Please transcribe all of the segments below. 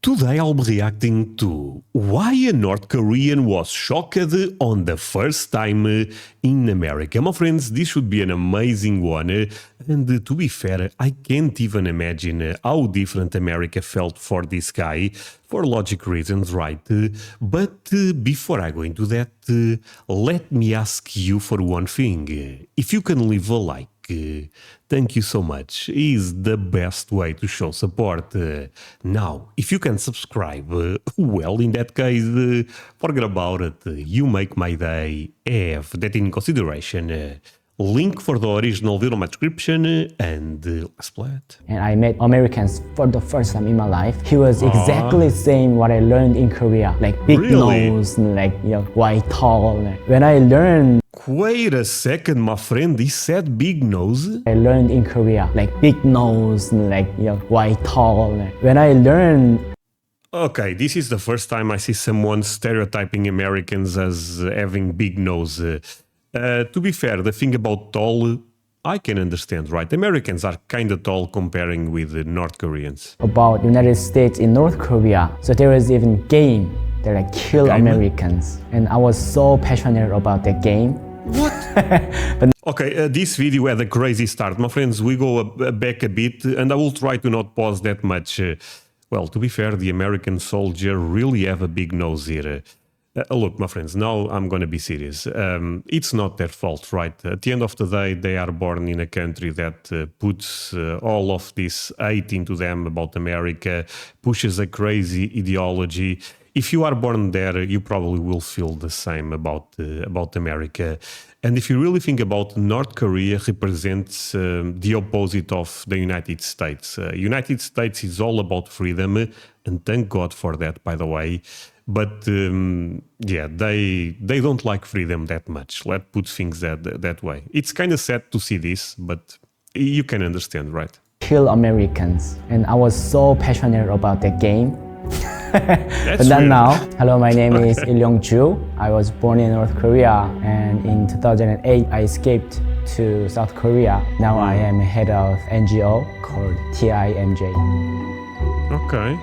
Today I'll be reacting to why a North Korean was shocked on the first time in America. My friends, this should be an amazing one. And to be fair, I can't even imagine how different America felt for this guy, for logic reasons, right? But before I go into that, let me ask you for one thing. If you can leave a like, thank you so much. Is the best way to show support. Now, if you can subscribe, well, in that case, forget about it. You make my day. Have that in consideration. Link for the original video in my description, and let's play it. And I met Americans for the first time in my life. He was exactly saying what I learned in Korea, like big nose, like white tall. When I learned, wait a second, my friend. He said big nose. I learned in Korea, like big nose, like white tall. When I learned. Okay, this is the first time I see someone stereotyping Americans as having big nose. To be fair, the thing about tall, I can understand, right? Americans are kind of tall comparing with the North Koreans. About United States in North Korea, so there was even game that like kill Americans, and I was so passionate about that game. What? Okay, this video had a crazy start, my friends. We go back a bit, and I will try to not pause that much. Well, to be fair, the American soldier really have a big nose here. Look, my friends, now I'm going to be serious. It's not their fault, right? At the end of the day, they are born in a country that puts all of this hate into them about America, pushes a crazy ideology. If you are born there, you probably will feel the same about America. And if you really think about North Korea represents the opposite of the United States. United States is all about freedom, and thank God for that, by the way. But yeah, they don't like freedom that much. Let's put things that way. It's kind of sad to see this, but you can understand, right? Kill Americans, and I was so passionate about that game. But then now, hello, my name is Ju. I was born in North Korea, and in 2008 I escaped to South Korea. Now I am head of NGO called TIMJ. Okay.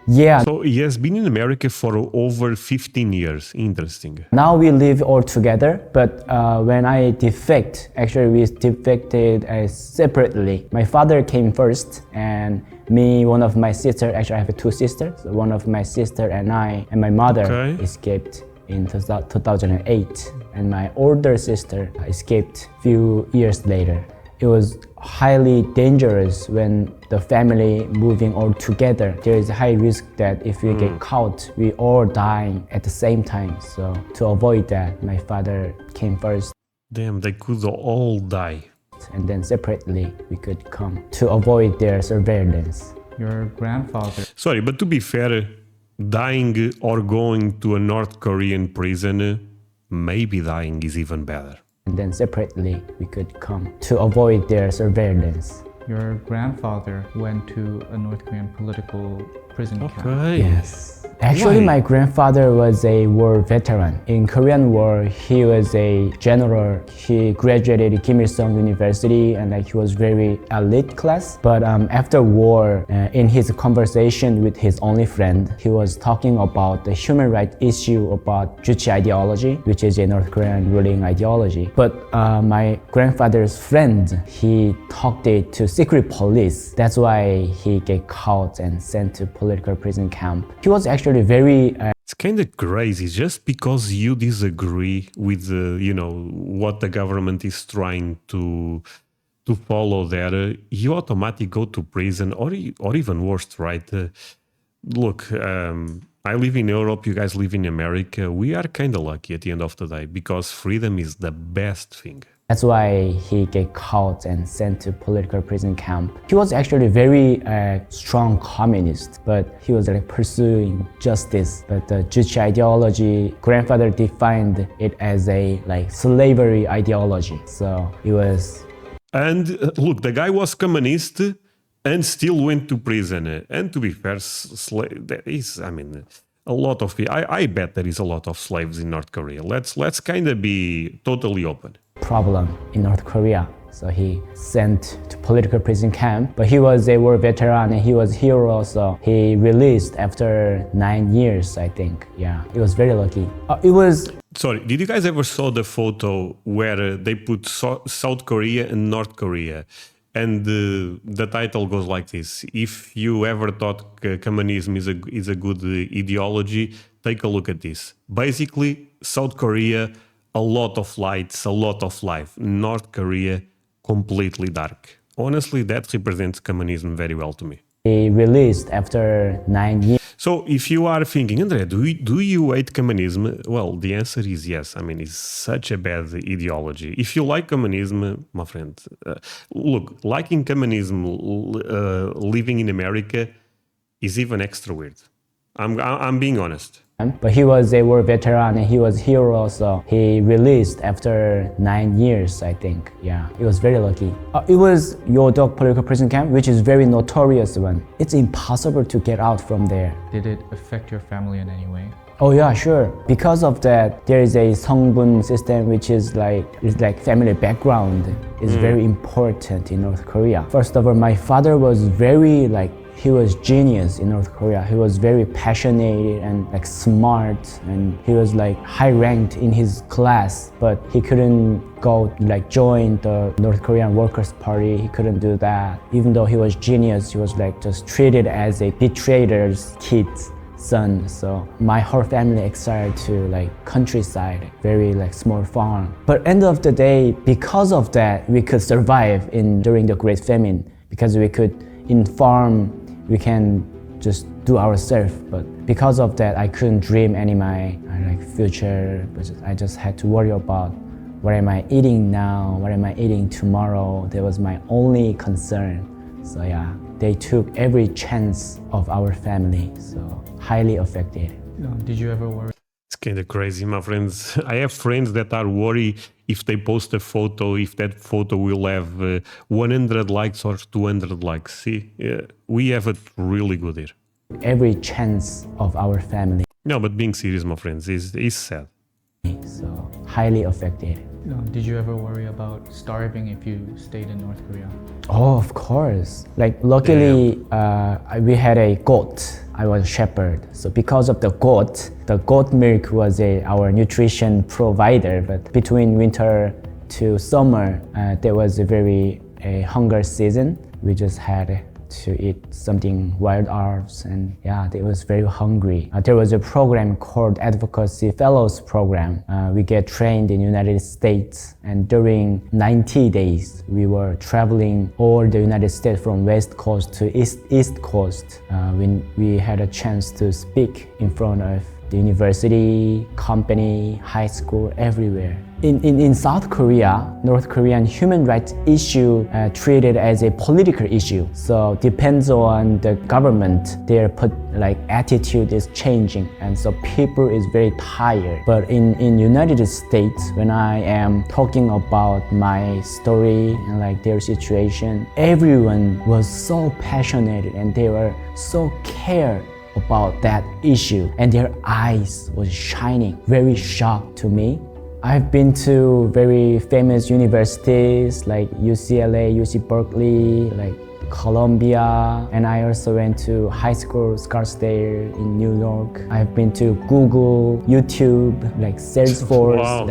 Yeah. So he has been in America for over 15 years. Interesting. Now we live all together, but when I defect, actually we defected separately. My father came first, and me, one of my sisters, actually I have two sisters, so one of my sister and I and my mother escaped in 2008, and my older sister escaped a few years later. It was highly dangerous when the family moving all together. There is a high risk that if we get caught, we all die at the same time. So to avoid that, my father came first. Damn, they could all die. And then separately we could come to avoid their surveillance. Your grandfather. Sorry, but to be fair, dying or going to a North Korean prison, maybe dying is even better. And then separately we could come to avoid their surveillance. Your grandfather went to a North Korean political prison camp. Yes. Actually, my grandfather was a war veteran. In Korean War, he was a general. He graduated Kim Il-sung University, and he was very elite class. But after war, in his conversation with his only friend, he was talking about the human rights issue about Juche ideology, which is a North Korean ruling ideology. But my grandfather's friend, he talked it to secret police. That's why he get caught and sent to political prison camp. He was actually very it's kind of crazy. Just because you disagree with what the government is trying to follow there, you automatically go to prison, or even worse, right? Look, I live in Europe, you guys live in America. We are kind of lucky at the end of the day, because freedom is the best thing. That's why he get caught and sent to political prison camp. He was actually very strong communist, but he was pursuing justice. But the Juche ideology, grandfather defined it as a slavery ideology. So it was. And look, the guy was communist and still went to prison. And to be fair, there is, a lot of people. I bet there is a lot of slaves in North Korea. Let's kind of be totally open. Problem in North Korea. So he sent to political prison camp, but he was a war veteran and he was hero, so he released after 9 years, I think. Yeah, it was very lucky. It was Sorry, did you guys ever saw the photo where they put South Korea and North Korea? And the title goes like this: if you ever thought communism is a good ideology, take a look at this. Basically, South Korea, a lot of lights, a lot of life. North Korea, completely dark. Honestly, that represents communism very well to me. he released after 9 years. So if you are thinking, André, do you hate communism? Well, the answer is yes. I mean, it's such a bad ideology. If you like communism, my friend, look, liking communism, living in America is even extra weird. I'm being honest. But he was a war veteran and he was hero, so he released after 9 years, I think. Yeah, it was very lucky. It was Yodok political prison camp, which is very notorious one. It's impossible to get out from there. Did it affect your family in any way? Oh yeah, sure. Because of that, there is a 성분 system, which is like family background is very important in North Korea. First of all, my father was very he was genius in North Korea. He was very passionate and smart, and he was high ranked in his class, but he couldn't go join the North Korean Workers' Party. He couldn't do that. Even though he was genius, he was just treated as a betrayer's kid. Son, so my whole family exiled to countryside, very small farm. But end of the day, because of that, we could survive during the Great Famine, because we could in farm we can just do ourselves. But because of that, I couldn't dream any my future. But I just had to worry about what am I eating now, what am I eating tomorrow. That was my only concern. So yeah, they took every chance of our family, so highly affected. Did you ever worry? It's kind of crazy, my friends. I have friends that are worried if they post a photo, if that photo will have 100 likes or 200 likes. See, we have it really good here. Every chance of our family. No, but being serious, my friends, is sad. So highly affected. Did you ever worry about starving if you stayed in North Korea? Oh, of course. Luckily, we had a goat. I was a shepherd. So because of the goat milk was our nutrition provider. But between winter to summer, there was a hunger season. We just had to eat something wild herbs, and yeah, they was very hungry. There was a program called Advocacy Fellows Program. We get trained in United States, and during 90 days, we were traveling all the United States from West Coast to East Coast. When we had a chance to speak in front of the university, company, high school, everywhere. In South Korea, North Korean human rights issue treated as a political issue. So depends on the government, their attitude is changing, and so people is very tired. But in United States, when I am talking about my story and their situation, everyone was so passionate and they were so cared about that issue, and their eyes was shining, very shocked to me. I've been to very famous universities like UCLA, UC Berkeley, Columbia, and I also went to high school Scarsdale in New York. I've been to Google, YouTube, Salesforce, Wow.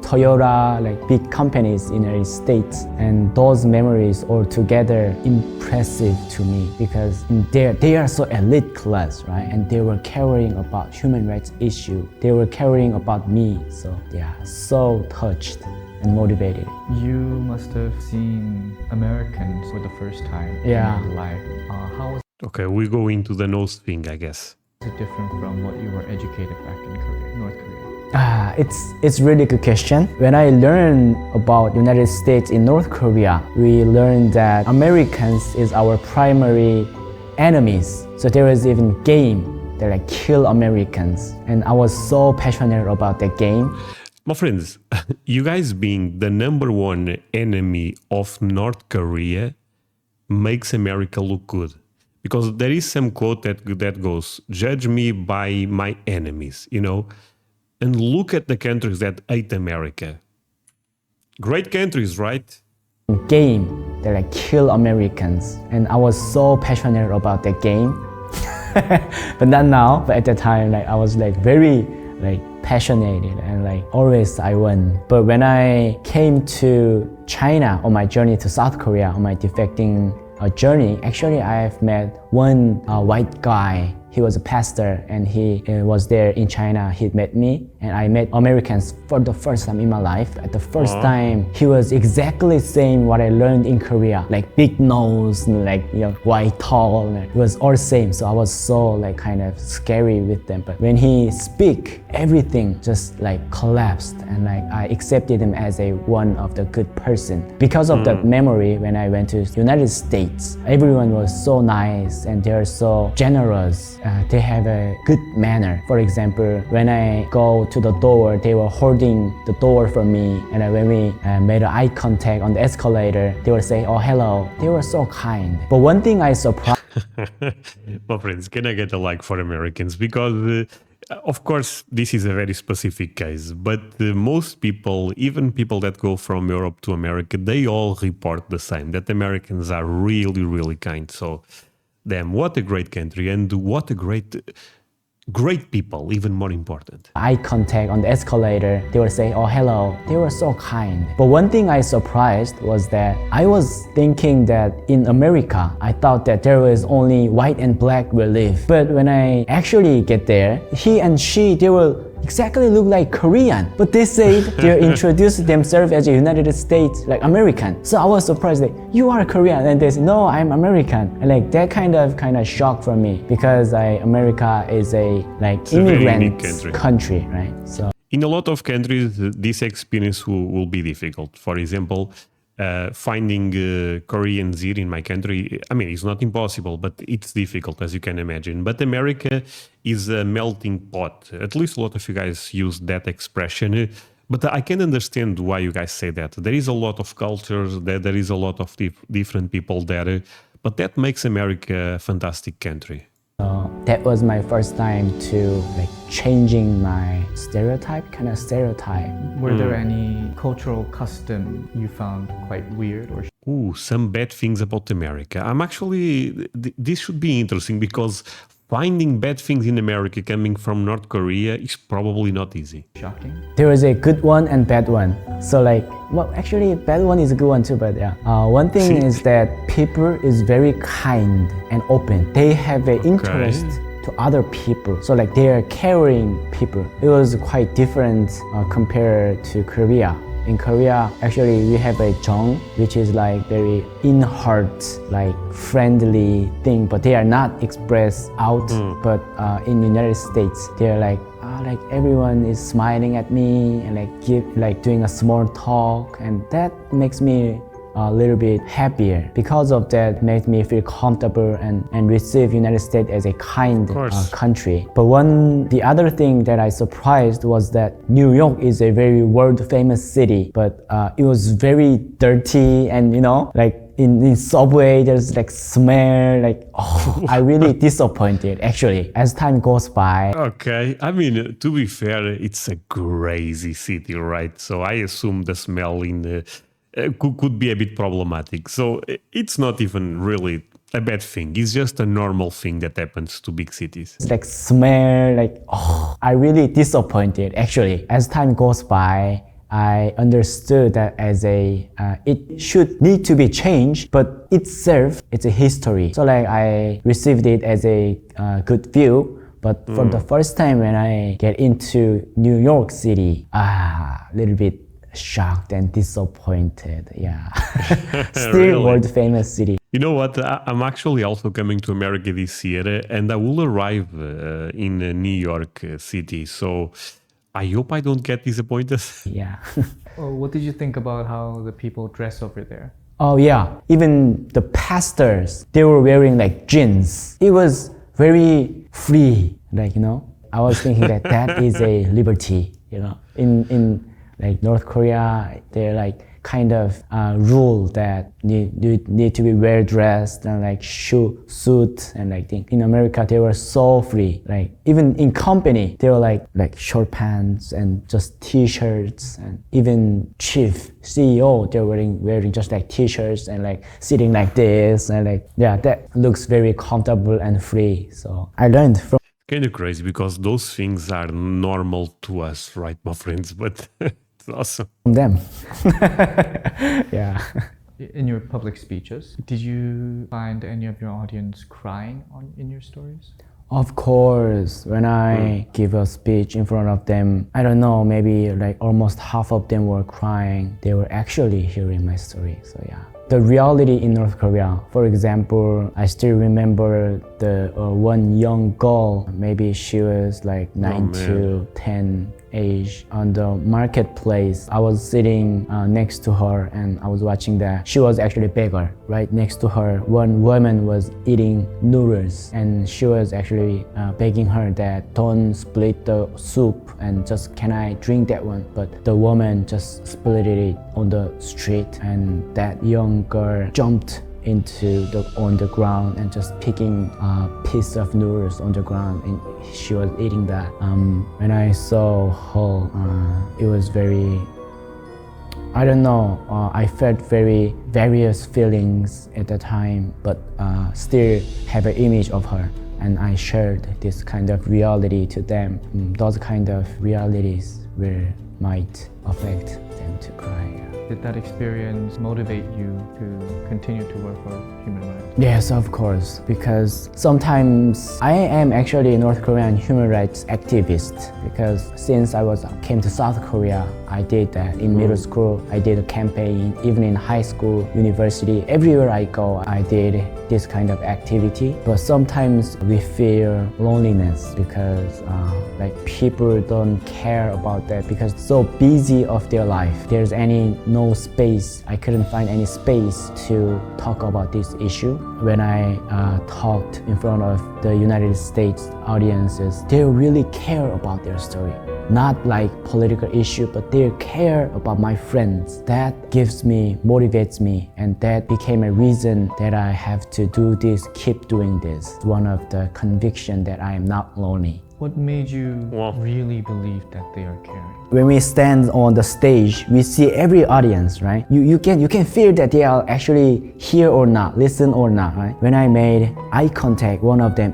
Toyota, big companies in the United States. And those memories all together impressive to me, because they are so elite class, right? And they were caring about human rights issue. They were caring about me. So yeah, so touched and motivated. You must have seen Americans for the first time Yeah. in your life. How was Okay, we go into the nose thing, I guess. it different from what you were educated back in North Korea? It's really good question. When I learned about United States in North Korea, we learned that Americans is our primary enemies. So there was even game that kill Americans, and I was so passionate about that game. My friends, you guys being the number one enemy of North Korea makes America look good. Because there is some quote that goes, judge me by my enemies, And look at the countries that hate America. Great countries, right? game that like kill Americans, and I was so passionate about that game. But not now, but at the time like I was like very like passionate and like always I won. But when I came to China on my journey to South Korea on my defecting journey, actually I've met one white guy. He was a pastor and he was there in China. He met me and I met Americans for the first time in my life. At the first time, he was exactly same what I learned in Korea, like big nose, like white, tall. It was all same. So I was so like kind of scary with them. But when he speak, everything just like collapsed and like I accepted him as a one of the good person. Because of that memory, when I went to United States, everyone was so nice and they're so generous. They have a good manner. For example, when I go to the door, they were holding the door for me. And when we made eye contact on the escalator, they would say, "Oh, hello." They were so kind. But one thing I surprised. My friends, can I get a like for Americans? Because, of course, this is a very specific case. But most people, even people that go from Europe to America, they all report the same, that Americans are really, really kind. So, damn, what a great country and what a great people, even more important. Eye contact on the escalator, they would say, "Oh, hello." They were so kind. But one thing I surprised was that I was thinking that in America, I thought that there was only white and black will live. But when I actually get there, he and she, they will exactly look like Korean, but they say they introduce themselves as a United States, like American. So I was surprised that you are Korean, and they say no, I'm American. And like that kind of shock for me because America is a like immigrant country, right? So in a lot of countries, this experience will be difficult. For example, finding Koreans here in my country, I mean, it's not impossible, but it's difficult, as you can imagine. But America is a melting pot. At least a lot of you guys use that expression. But I can understand why you guys say that. There is a lot of cultures, there is a lot of different people there. But that makes America a fantastic country. That was my first time to like changing my stereotype. Were there any cultural custom you found quite weird or? Ooh, some bad things about America. I'm actually, this should be interesting because finding bad things in America coming from North Korea is probably not easy. Shocking. There is a good one and bad one. So like, well, actually bad one is a good one too, but yeah. One thing is that people is very kind and open. They have an interest to other people. So like they are caring people. It was quite different compared to Korea. In Korea, actually, we have a jong, which is like very in-heart, like friendly thing, but they are not expressed out. But in United States, they're like everyone is smiling at me and like doing a small talk, and that makes me a little bit happier. Because of that, made me feel comfortable and receive United States as a kind country. But the other thing that I surprised was that New York is a very world famous city, but it was very dirty and like in subway there's like smell, like I really disappointed actually as time goes by. Okay, I mean, to be fair, it's a crazy city, right? So I assume the smell in could be a bit problematic. So it's not even really a bad thing. It's just a normal thing that happens to big cities. It's like smell, like I really disappointed actually. As time goes by, I understood that as it should need to be changed, but itself, it's a history. So like I received it as a good view. But for the first time when I get into New York City, a little bit shocked and disappointed. Yeah. Still Really? world famous city. You know what? I'm actually also coming to America this year and I will arrive in New York City. So I hope I don't get disappointed. Yeah. Well, what did you think about how the people dress over there? Oh yeah. Even the pastors, they were wearing like jeans. It was very free. Like, I was thinking that is a liberty, in like North Korea, they're like kind of rule that you need to be well dressed and like suit and like thing. In America they were so free. Like even in company they were like short pants and just t-shirts, and even chief CEO they're wearing just like t-shirts and like sitting like this, and like yeah, that looks very comfortable and free. So I learned from Kind of crazy because those things are normal to us, right, my friends? But it's awesome. them. Yeah. In your public speeches, did you find any of your audience crying in your stories? Of course, when I give a speech in front of them, I don't know, maybe like almost half of them were crying. They were actually hearing my story. So yeah. The reality in North Korea, for example, I still remember the one young girl, maybe she was like 9 to 10 age, on the marketplace. I was sitting next to her and I was watching that. She was actually a beggar. Right next to her, one woman was eating noodles, and she was actually begging her that don't split the soup and just can I drink that one. But the woman just split it on the street, and that young girl jumped on the ground and just picking a piece of noodles on the ground, and she was eating that. When I saw her, it was very, I don't know, I felt very various feelings at the time, but still have an image of her, and I shared this kind of reality to them. Those kind of realities might affect them to cry. Did that experience motivate you to continue to work for human rights? Yes, of course, because sometimes I am actually a North Korean human rights activist, because since I came to South Korea, I did that in middle school. I did a campaign, even in high school, university, everywhere I go, I did this kind of activity. But sometimes we feel loneliness because like people don't care about that because so busy of their life. There's no space. I couldn't find any space to talk about this issue. When I talked in front of the United States audiences, they really care about their story. Not like political issue, but they care about my friends. That motivates me, and that became a reason that I have to do this, keep doing this. One of the conviction that I am not lonely. What made you really believe that they are caring? When we stand on the stage, we see every audience, right? You can feel that they are actually here or not, listen or not, right? When I made eye contact,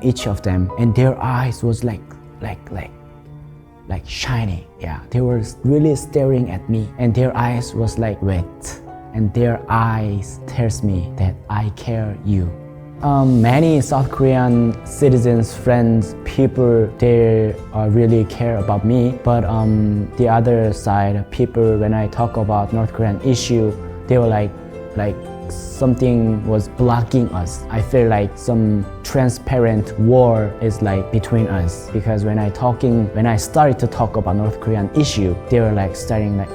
each of them, and their eyes was like shiny. Yeah, they were really staring at me, and their eyes was like wet, and their eyes tells me that I care you. Many South Korean citizens, friends, people, they really care about me. But the other side, people, when I talk about North Korean issue, they were like something was blocking us. I feel like some transparent war is like between us, because when I started to talk about North Korean issue, they were like starting like,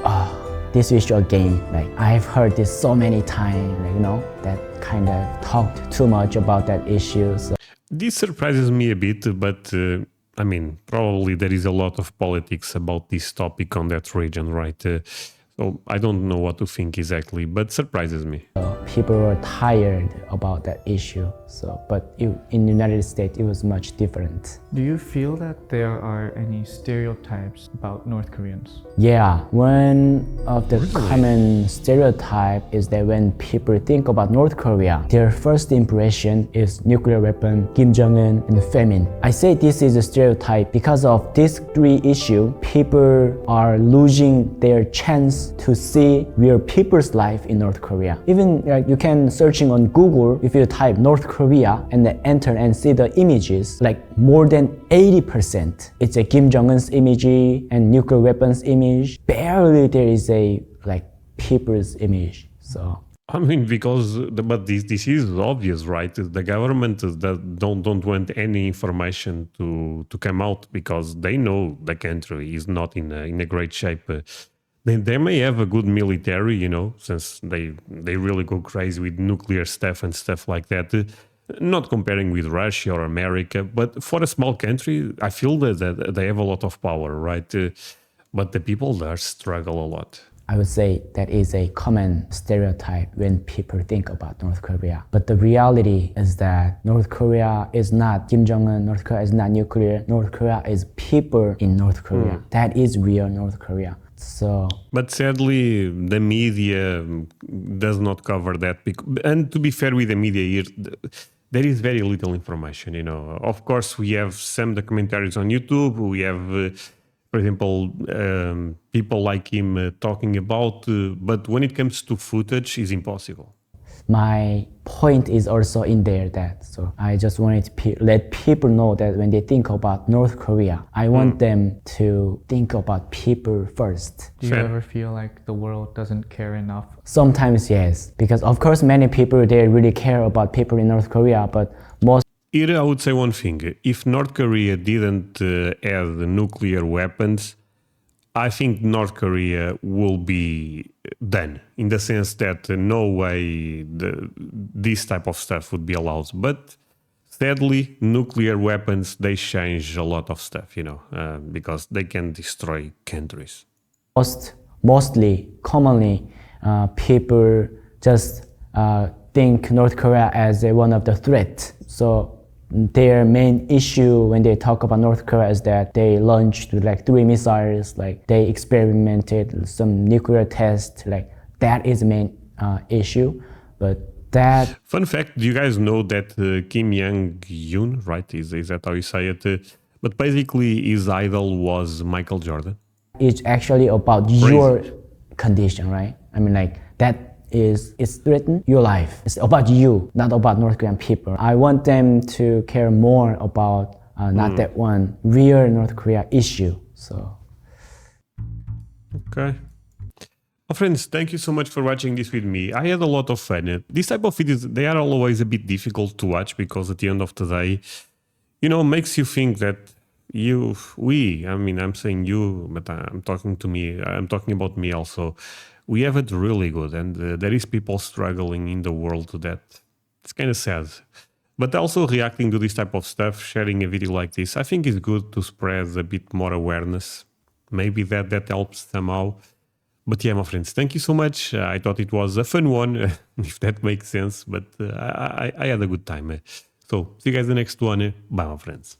this issue again. Like I've heard this so many times, that kind of talked too much about that issue. So. This surprises me a bit, but I mean, probably there is a lot of politics about this topic on that region, right? So I don't know what to think exactly, but surprises me. People were tired about that issue. But in the United States, it was much different. Do you feel that there are any stereotypes about North Koreans? Yeah, one of the common stereotype is that when people think about North Korea, their first impression is nuclear weapon, Kim Jong-un, and famine. I say this is a stereotype because of these three issues. People are losing their chance to see real people's life in North Korea. Even you can searching on Google, if you type North Korea and then enter and see the images, like more than 80%. It's a Kim Jong-un's image and nuclear weapons image. Barely there is a like people's image. So. I mean, but this is obvious, right? The government that don't want any information to come out because they know the country is not in a great shape. They may have a good military, since they really go crazy with nuclear stuff and stuff like that. Not comparing with Russia or America, but for a small country, I feel that they have a lot of power, right? But the people there struggle a lot. I would say that is a common stereotype when people think about North Korea. But the reality is that North Korea is not Kim Jong-un, North Korea is not nuclear, North Korea is people in North Korea. That is real North Korea. So, But sadly, the media does not cover that. And to be fair with the media here, there is very little information, you know. Of course, we have some documentaries on YouTube. We have, for example, people like him talking about, but when it comes to footage, it's impossible. my point is also in there that so I just wanted to let people know that when they think about North Korea, I want them to think about people first. Do you Fair. ever feel like the world doesn't care enough? Sometimes yes, because of course many people they really care about people in North Korea, but most Here, I would say one thing. If North Korea didn't have nuclear weapons, I think North Korea will be done in the sense that no way this type of stuff would be allowed. But sadly, nuclear weapons, they change a lot of stuff, you know, because they can destroy countries. commonly, people just think North Korea as one of the threats. So their main issue when they talk about North Korea is that they launched like 3 missiles, like they experimented some nuclear tests, like that is the main issue. But that Fun fact, do you guys know that Kim Jong-un, right, is that how you say it? But basically his idol was Michael Jordan. is actually about your condition, right? I mean, like that it's threaten your life. It's about you, not about North Korean people. I want them to care more about not that one real North Korea issue. So. Okay. Well, friends, thank you so much for watching this with me. I had a lot of fun. These type of videos, they are always a bit difficult to watch because at the end of the day, you know, makes you think that I'm saying you, but I'm talking to me, I'm talking about me also. We have it really good, and there is people struggling in the world that it's kind of sad. But also reacting to this type of stuff, sharing a video like this, I think is good to spread a bit more awareness. Maybe that helps somehow. But yeah, my friends, thank you so much. I thought it was a fun one, if that makes sense, but I had a good time. So see you guys in the next one. Bye, my friends.